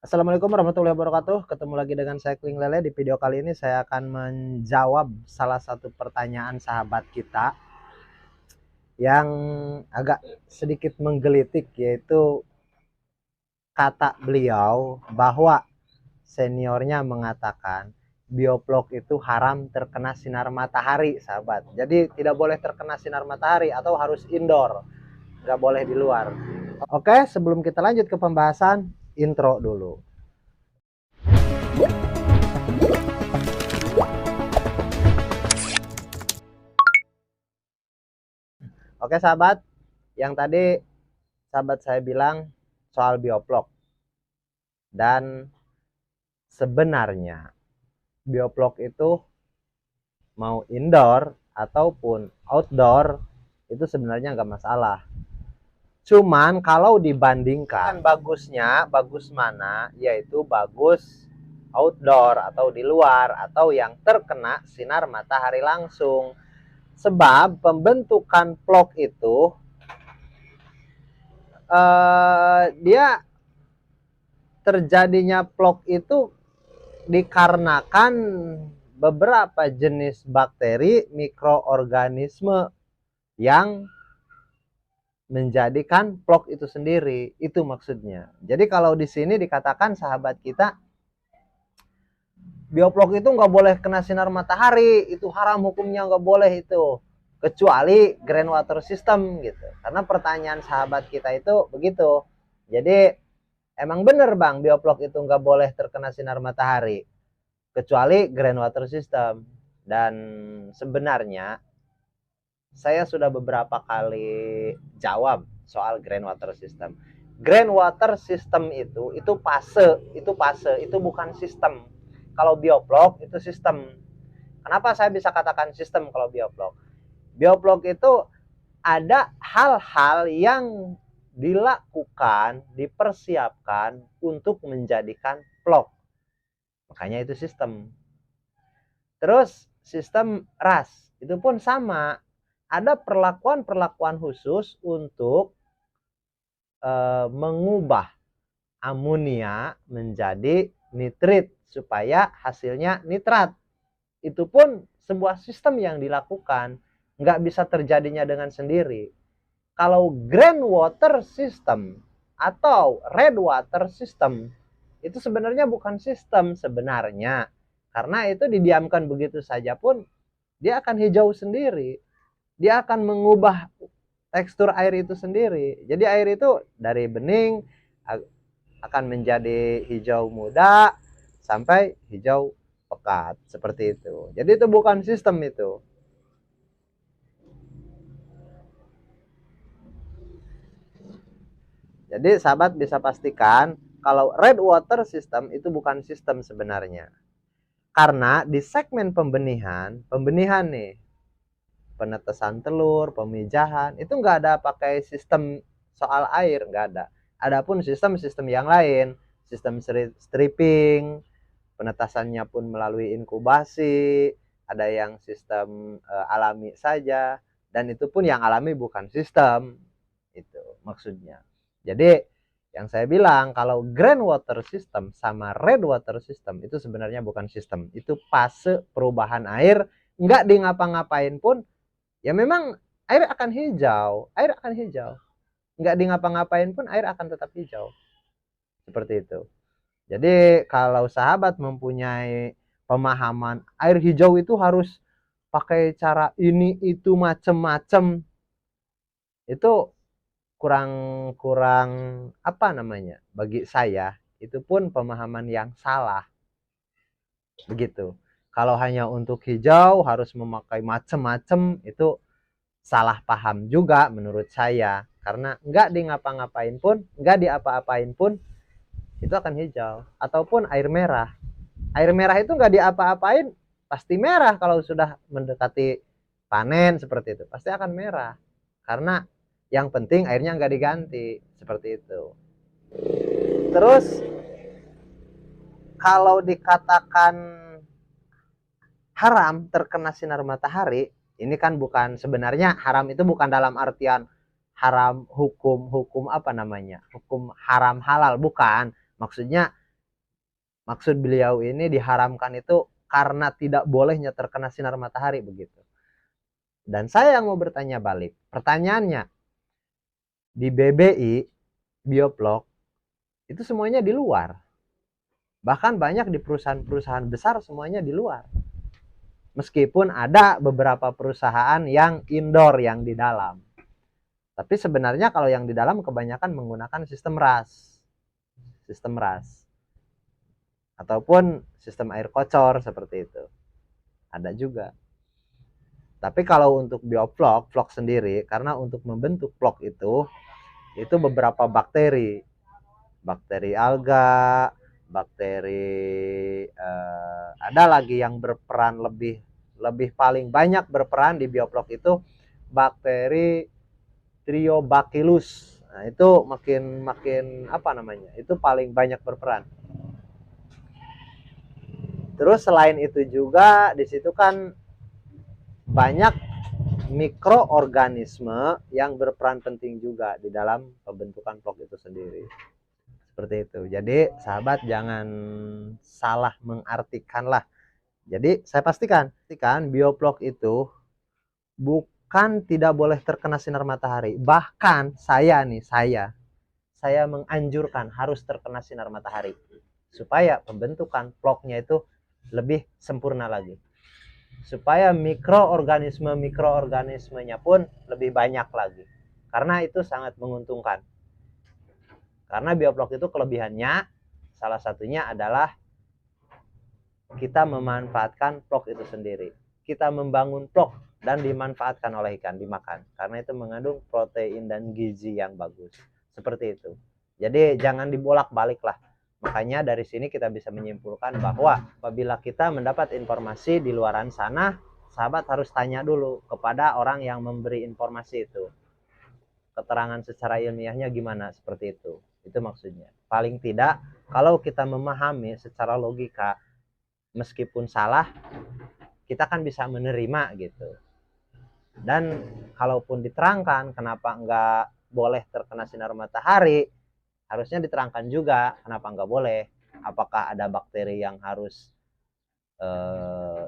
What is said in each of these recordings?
Assalamualaikum warahmatullahi wabarakatuh. Ketemu lagi dengan saya Kling Lele. Di video kali ini saya akan menjawab salah satu pertanyaan sahabat kita yang agak sedikit menggelitik, yaitu kata beliau bahwa seniornya mengatakan bioplok itu haram terkena sinar matahari, sahabat. Jadi tidak boleh terkena sinar matahari atau harus indoor, nggak boleh di luar. Oke, sebelum kita lanjut ke pembahasan, intro dulu. Oke sahabat, yang tadi sahabat saya bilang soal bioplok, dan sebenarnya bioplok itu mau indoor ataupun outdoor itu sebenarnya nggak masalah. Cuman kalau dibandingkan bagusnya, bagus mana, yaitu bagus outdoor atau di luar atau yang terkena sinar matahari langsung. Sebab pembentukan plok itu dia terjadinya plok itu dikarenakan beberapa jenis bakteri mikroorganisme yang menjadikan plok itu sendiri. Itu maksudnya. Jadi kalau di sini dikatakan sahabat kita bioplok itu nggak boleh kena sinar matahari, itu haram hukumnya, nggak boleh itu, kecuali groundwater system gitu. Karena pertanyaan sahabat kita itu begitu. Jadi emang bener bang, bioplok itu nggak boleh terkena sinar matahari kecuali groundwater system. Dan sebenarnya saya sudah beberapa kali jawab soal groundwater system. Groundwater system itu fase, itu bukan sistem. Kalau bioplok itu sistem. Kenapa saya bisa katakan sistem kalau bioplok? Bioplok itu ada hal-hal yang dilakukan, dipersiapkan untuk menjadikan plok. Makanya itu sistem. Terus sistem RAS itu pun sama. Ada perlakuan-perlakuan khusus untuk mengubah amonia menjadi nitrit supaya hasilnya nitrat. Itu pun sebuah sistem yang dilakukan. Nggak bisa terjadinya dengan sendiri. Kalau groundwater system atau red water system itu sebenarnya bukan sistem sebenarnya. Karena itu didiamkan begitu saja pun dia akan hijau sendiri. Dia akan mengubah tekstur air itu sendiri. Jadi air itu dari bening akan menjadi hijau muda sampai hijau pekat seperti itu. Jadi itu bukan sistem itu. Jadi sahabat bisa pastikan kalau red water system itu bukan sistem sebenarnya. Karena di segmen pembenihan nih, penetesan telur, pemijahan, itu nggak ada pakai sistem soal air, nggak ada. Adapun sistem-sistem yang lain, sistem stripping, penetasannya pun melalui inkubasi, ada yang sistem alami saja, dan itu pun yang alami bukan sistem, itu maksudnya. Jadi yang saya bilang kalau groundwater system sama red water system itu sebenarnya bukan sistem, itu fase perubahan air, nggak di ngapa-ngapain pun ya memang air akan hijau, nggak di ngapa-ngapain pun air akan tetap hijau, seperti itu. Jadi kalau sahabat mempunyai pemahaman air hijau itu harus pakai cara ini itu macam-macam, itu kurang kurang apa namanya, bagi saya itu pun pemahaman yang salah begitu. Kalau hanya untuk hijau harus memakai macam-macam, itu salah paham juga menurut saya, karena nggak di ngapa-ngapain pun, nggak di apa-apain pun itu akan hijau. Ataupun air merah itu nggak di apa-apain pasti merah. Kalau sudah mendekati panen seperti itu pasti akan merah, karena yang penting airnya nggak diganti seperti itu. Terus kalau dikatakan haram terkena sinar matahari, ini kan bukan, sebenarnya haram itu bukan dalam artian haram hukum apa namanya, hukum haram halal, bukan. Maksudnya Maksud beliau ini diharamkan itu karena tidak bolehnya terkena sinar matahari begitu. Dan saya yang mau bertanya balik. Pertanyaannya, di BBI, Bioplok, itu semuanya di luar. Bahkan banyak di perusahaan-perusahaan besar semuanya di luar. Meskipun ada beberapa perusahaan yang indoor, yang di dalam. Tapi sebenarnya kalau yang di dalam kebanyakan menggunakan sistem RAS. Sistem RAS. Ataupun sistem air kocor seperti itu. Ada juga. Tapi kalau untuk bioflok, vlog sendiri, karena untuk membentuk vlog itu beberapa bakteri. Bakteri alga, bakteri ada lagi yang berperan lebih paling banyak berperan di bioflok itu bakteri Triobacillus. Nah, itu makin apa namanya? Itu paling banyak berperan. Terus selain itu juga di situ kan banyak mikroorganisme yang berperan penting juga di dalam pembentukan vlog itu sendiri. Seperti itu. Jadi sahabat jangan salah mengartikan lah. Jadi saya pastikan bioflok itu bukan tidak boleh terkena sinar matahari. Bahkan saya menganjurkan harus terkena sinar matahari supaya pembentukan vlognya itu lebih sempurna lagi. Supaya mikroorganismenya pun lebih banyak lagi. Karena itu sangat menguntungkan. Karena bioflok itu kelebihannya salah satunya adalah kita memanfaatkan vlog itu sendiri. Kita membangun vlog dan dimanfaatkan oleh ikan, dimakan. Karena itu mengandung protein dan gizi yang bagus. Seperti itu. Jadi jangan dibolak-balik lah. Makanya dari sini kita bisa menyimpulkan bahwa apabila kita mendapat informasi di luaran sana, sahabat harus tanya dulu kepada orang yang memberi informasi itu. Keterangan secara ilmiahnya gimana, seperti itu. Itu maksudnya. Paling tidak, kalau kita memahami secara logika, meskipun salah, kita kan bisa menerima gitu. Dan kalaupun diterangkan kenapa enggak boleh terkena sinar matahari, harusnya diterangkan juga kenapa enggak boleh. Apakah ada bakteri yang harus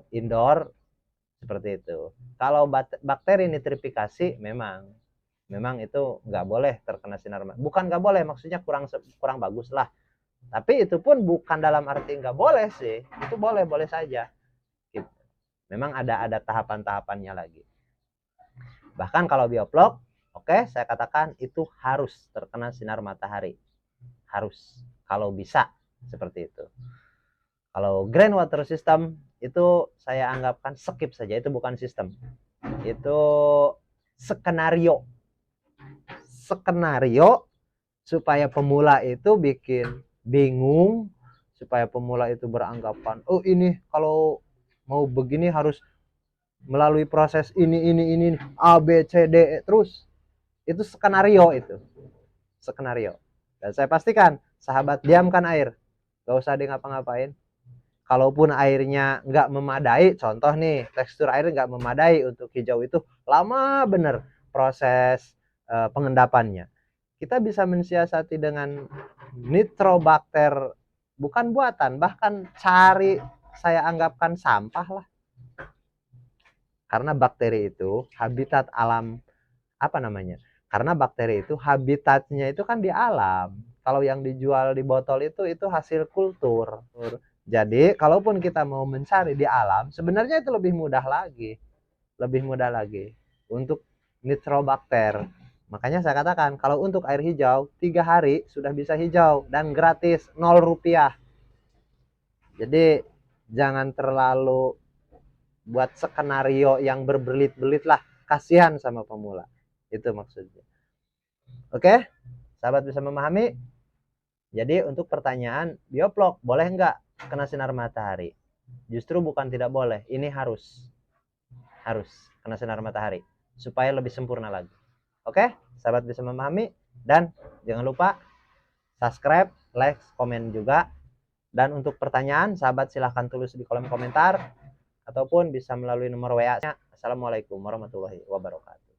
indoor, seperti itu. Kalau bakteri nitrifikasi memang itu nggak boleh terkena sinar matahari. Bukan nggak boleh, maksudnya kurang bagus lah. Tapi itu pun bukan dalam arti nggak boleh sih. Itu boleh saja. Gitu. Memang ada tahapan-tahapannya lagi. Bahkan kalau bioflok, oke, saya katakan itu harus terkena sinar matahari. Harus. Kalau bisa seperti itu. Kalau groundwater system itu saya anggapkan skip saja, itu bukan sistem. Itu skenario supaya pemula itu bikin bingung, supaya pemula itu beranggapan, oh ini kalau mau begini harus melalui proses ini A B C D E terus. Itu skenario itu. Skenario. Dan saya pastikan sahabat diamkan air. Gak usah di ngapa-ngapain. Kalaupun airnya nggak memadai, contoh nih tekstur air nggak memadai untuk hijau itu, lama bener proses pengendapannya. Kita bisa mensiasati dengan nitrobakter, bukan buatan, bahkan cari, saya anggapkan sampah lah. Karena bakteri itu habitat alam, apa namanya? Karena bakteri itu habitatnya itu kan di alam. Kalau yang dijual di botol itu hasil kultur. Jadi kalaupun kita mau mencari di alam, sebenarnya itu lebih mudah lagi. Lebih mudah lagi untuk nitrobakter. Makanya saya katakan kalau untuk air hijau 3 hari sudah bisa hijau dan gratis 0 rupiah. Jadi jangan terlalu buat skenario yang berbelit-belit lah. Kasihan sama pemula. Itu maksudnya. Oke, sahabat bisa memahami? Jadi untuk pertanyaan bioflok boleh nggak kena sinar matahari? Justru bukan tidak boleh, ini harus kena sinar matahari supaya lebih sempurna lagi. Oke, sahabat bisa memahami, dan jangan lupa subscribe, like, komen juga. Dan untuk pertanyaan sahabat silahkan tulis di kolom komentar ataupun bisa melalui nomor WA-nya. Assalamualaikum warahmatullahi wabarakatuh.